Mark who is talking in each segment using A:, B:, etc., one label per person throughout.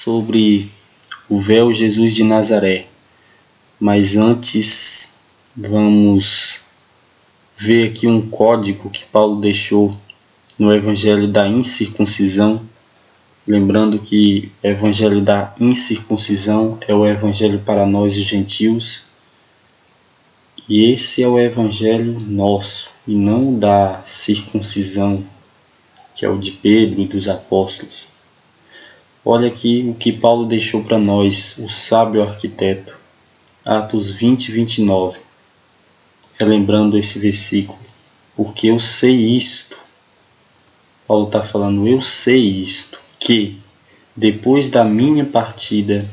A: Sobre o véu Jesus de Nazaré, mas antes vamos ver aqui um código que Paulo deixou no Evangelho da Incircuncisão, lembrando que o Evangelho da Incircuncisão é o Evangelho para nós os gentios, e esse é o Evangelho nosso, e não da circuncisão, que é o de Pedro e dos apóstolos. Olha aqui o que Paulo deixou para nós, o sábio arquiteto, Atos 20, 29, relembrando esse versículo. Porque eu sei isto, Paulo está falando, eu sei isto, que depois da minha partida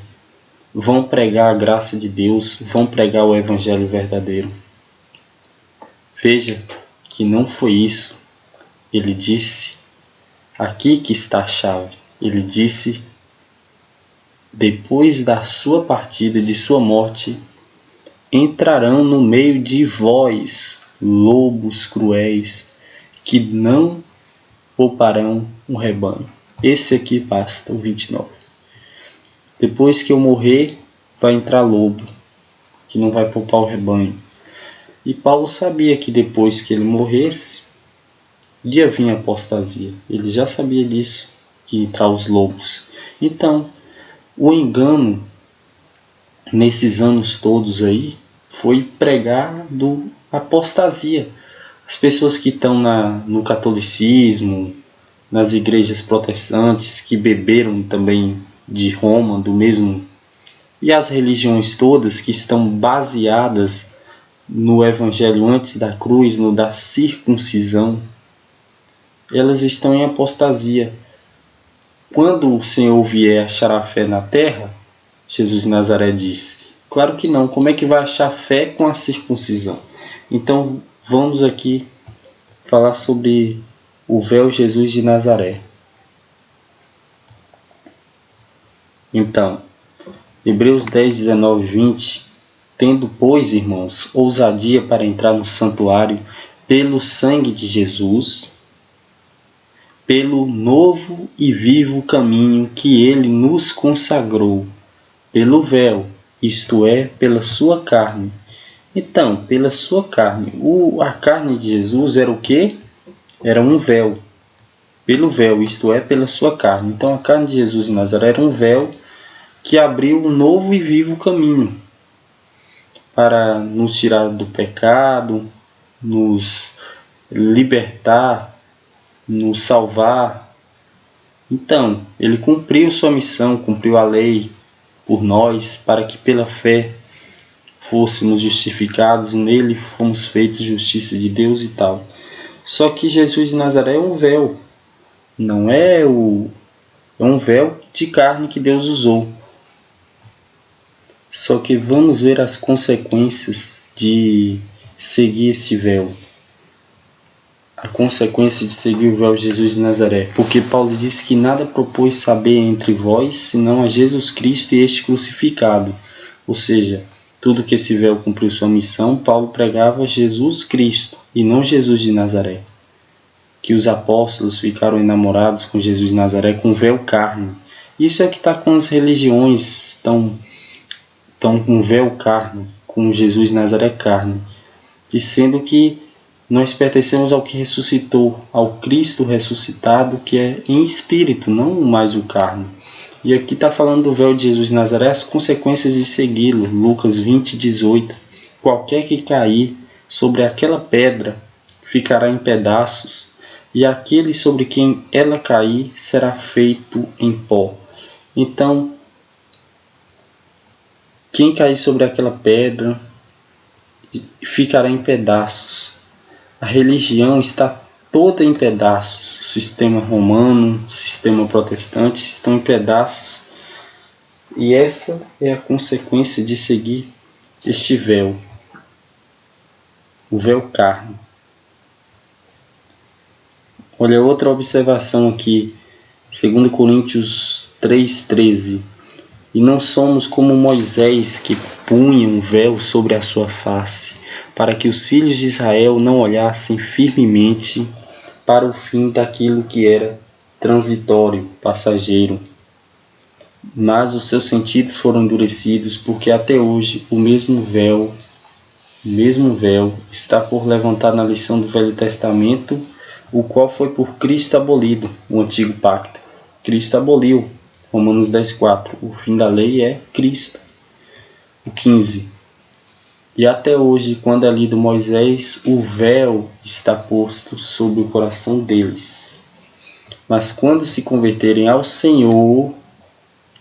A: vão pregar a graça de Deus, vão pregar o evangelho verdadeiro. Veja que não foi isso. Ele disse, aqui que está a chave. Ele disse, depois da sua partida, de sua morte, entrarão no meio de vós, lobos cruéis, que não pouparão um rebanho. Esse aqui basta, o 29. Depois que eu morrer, vai entrar lobo, que não vai poupar o rebanho. E Paulo sabia que depois que ele morresse, ia vir a apostasia. Ele já sabia disso, que entrar os lobos. Então, o engano nesses anos todos aí foi pregar do apostasia. As pessoas que estão no catolicismo, nas igrejas protestantes, que beberam também de Roma, do mesmo, e as religiões todas que estão baseadas no evangelho antes da cruz, no da circuncisão, elas estão em apostasia. Quando o Senhor vier achar a fé na terra, Jesus de Nazaré disse, claro que não, como é que vai achar fé com a circuncisão? Então vamos aqui falar sobre o véu Jesus de Nazaré. Então, Hebreus 10, 19, 20, tendo, pois, irmãos, ousadia para entrar no santuário pelo sangue de Jesus, pelo novo e vivo caminho que ele nos consagrou, pelo véu, isto é, pela sua carne. Então, pela sua carne. A carne de Jesus era o quê? Era um véu. Pelo véu, isto é, pela sua carne. Então, a carne de Jesus de Nazaré era um véu que abriu um novo e vivo caminho para nos tirar do pecado, nos libertar, nos salvar. Então, ele cumpriu sua missão, cumpriu a lei por nós, para que pela fé fôssemos justificados, nele fomos feitos justiça de Deus e tal. Só que Jesus de Nazaré é um véu, não é é um véu de carne que Deus usou. Só que vamos ver as consequências de seguir esse véu. A consequência de seguir o véu de Jesus de Nazaré. Porque Paulo disse que nada propôs saber entre vós, senão a Jesus Cristo e este crucificado. Ou seja, tudo que esse véu cumpriu sua missão, Paulo pregava Jesus Cristo e não Jesus de Nazaré. Que os apóstolos ficaram enamorados com Jesus de Nazaré com véu carne. Isso é o que está com as religiões, estão com véu carne, com Jesus de Nazaré carne. E sendo que nós pertencemos ao que ressuscitou, ao Cristo ressuscitado, que é em espírito, não mais o carne. E aqui está falando do véu de Jesus de Nazaré, as consequências de segui-lo. Lucas 20, 18. Qualquer que cair sobre aquela pedra ficará em pedaços, e aquele sobre quem ela cair será feito em pó. Então, quem cair sobre aquela pedra ficará em pedaços. A religião está toda em pedaços. O sistema romano, o sistema protestante estão em pedaços. E essa é a consequência de seguir este véu. O véu carne. Olha outra observação aqui. 2 Coríntios 3,13. E não somos como Moisés, que punha um véu sobre a sua face, para que os filhos de Israel não olhassem firmemente para o fim daquilo que era transitório, passageiro. mas os seus sentidos foram endurecidos, porque até hoje o mesmo véu está por levantar na lição do Velho Testamento, o qual foi por Cristo abolido, o antigo pacto. Cristo aboliu, Romanos 10:4. O fim da lei é Cristo. O 15. E até hoje, quando é lido Moisés, o véu está posto sobre o coração deles. Mas quando se converterem ao Senhor,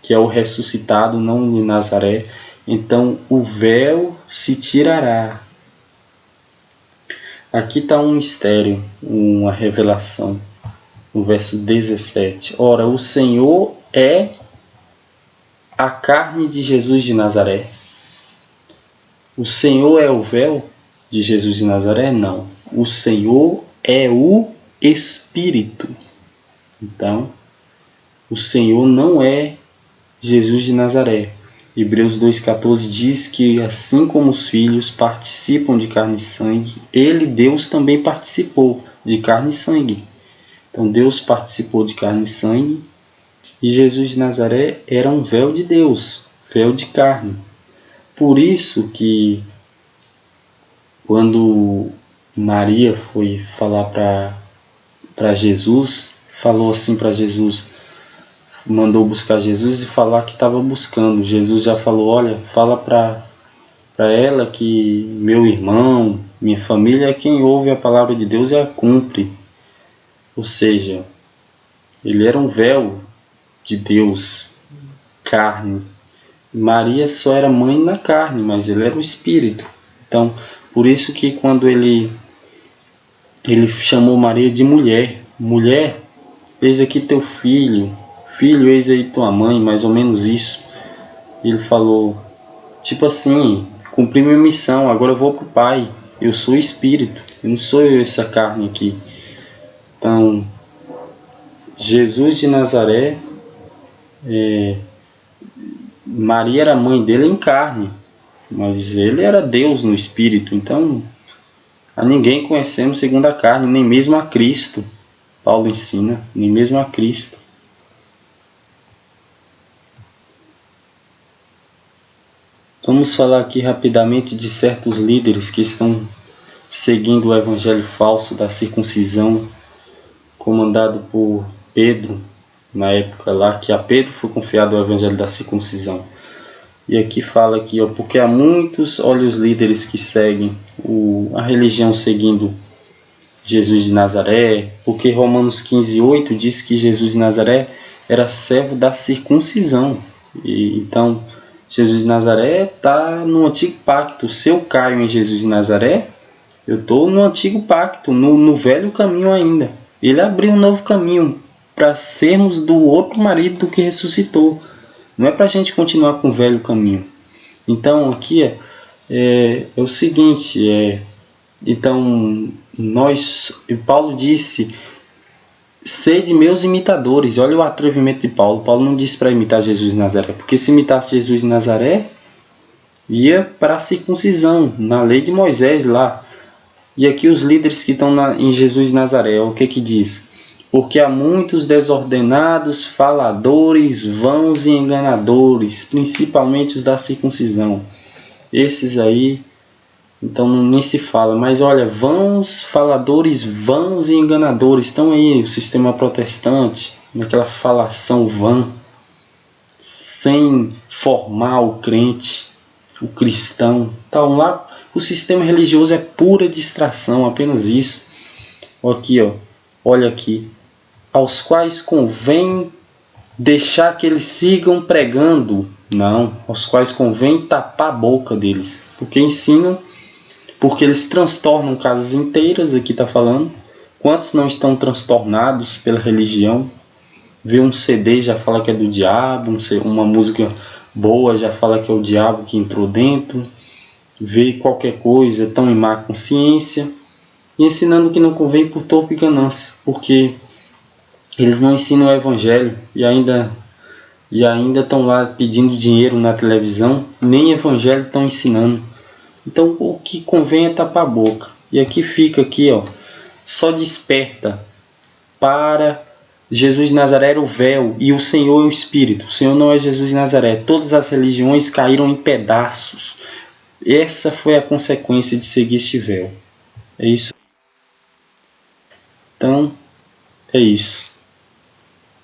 A: que é o ressuscitado, não de Nazaré, então o véu se tirará. Aqui está um mistério, uma revelação. No verso 17. Ora, o Senhor é a carne de Jesus de Nazaré. O Senhor é o véu de Jesus de Nazaré? Não. O Senhor é o Espírito. Então, o Senhor não é Jesus de Nazaré. Hebreus 2,14 diz que assim como os filhos participam de carne e sangue, ele, Deus, também participou de carne e sangue. Então Deus participou de carne e sangue e Jesus de Nazaré era um véu de Deus, véu de carne. Por isso que quando Maria foi falar para Jesus, falou assim para Jesus, mandou buscar Jesus e falar que estava buscando. Jesus já falou, olha, fala para ela que meu irmão, minha família é quem ouve a palavra de Deus e a cumpre. Ou seja, ele era um véu de Deus, carne. Maria só era mãe na carne, mas ele era o Espírito. Então, por isso que quando ele chamou Maria de mulher, mulher, eis aqui teu filho, filho, eis aí tua mãe, mais ou menos isso. Ele falou, tipo assim, cumpri minha missão, agora eu vou para o Pai, eu sou o Espírito, eu não sou essa carne aqui. Então, Jesus de Nazaré, Maria era mãe dele em carne, mas ele era Deus no Espírito. Então, a ninguém conhecemos segundo a carne, nem mesmo a Cristo. Paulo ensina, nem mesmo a Cristo. Vamos falar aqui rapidamente de certos líderes que estão seguindo o evangelho falso da circuncisão, comandado por Pedro, na época lá, que a Pedro foi confiado o evangelho da circuncisão. E aqui fala aqui, porque há muitos, olha os líderes que seguem a religião seguindo Jesus de Nazaré, porque Romanos 15:8 diz que Jesus de Nazaré era servo da circuncisão. E, então, Jesus de Nazaré está no antigo pacto. Se eu caio em Jesus de Nazaré, eu estou no antigo pacto, no velho caminho ainda. Ele abriu um novo caminho para sermos do outro marido do que ressuscitou. Não é para a gente continuar com o velho caminho. Então aqui é o seguinte, então Paulo disse, sede meus imitadores. Olha o atrevimento de Paulo. Paulo não disse para imitar Jesus de Nazaré, porque se imitasse Jesus de Nazaré, ia para a circuncisão, na lei de Moisés lá. E aqui os líderes que estão em Jesus de Nazaré, o que diz? Porque há muitos desordenados, faladores, vãos e enganadores, principalmente os da circuncisão. Esses aí, então nem se fala. Mas olha, vãos, faladores, vãos e enganadores. Estão aí o sistema protestante, naquela falação vã, sem formar o crente, o cristão. Então lá o sistema religioso é pura distração, apenas isso. Aqui, olha aqui. Aos quais convém deixar que eles sigam pregando. Não, aos quais convém tapar a boca deles. Porque ensinam, porque eles transtornam casas inteiras, aqui está falando. Quantos não estão transtornados pela religião? Vê um CD, já fala que é do diabo, uma música boa, já fala que é o diabo que entrou dentro. Vê qualquer coisa, estão em má consciência. E ensinando que não convém por torpe ganância, porque eles não ensinam o evangelho e ainda estão lá pedindo dinheiro na televisão, nem evangelho estão ensinando. Então o que convém é tapar a boca. E aqui fica, só desperta para Jesus de Nazaré era o véu e o Senhor é o Espírito. O Senhor não é Jesus de Nazaré. Todas as religiões caíram em pedaços. Essa foi a consequência de seguir este véu. É isso. Então, é isso.